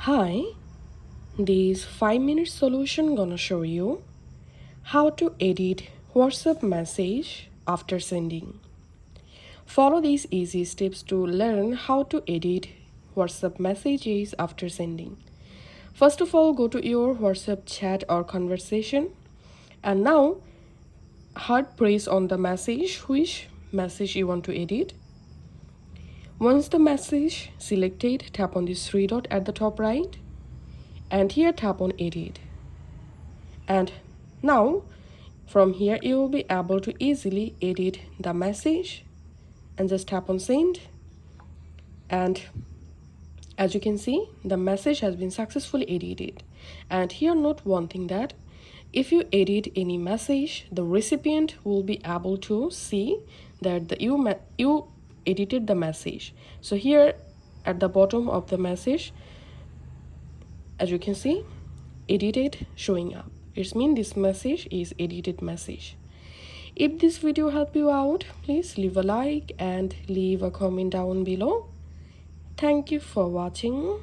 Hi, this 5-minute solution gonna show you how to edit WhatsApp message after sending. Follow these easy steps to learn how to edit WhatsApp messages after sending. First of all, go to your WhatsApp chat or conversation and now hard press on the message which message you want to edit. Once the message selected, tap on this three dot at the top right and here tap on edit. And now from here you will be able to easily edit the message and just tap on send, and as you can see the message has been successfully edited. And here note one thing, that if you edit any message, the recipient will be able to see that you edited the message. So here at the bottom of the message, as you can see, edited showing up. It means this message is edited message. If this video helped you out, please leave a like and leave a comment down below. Thank you for watching.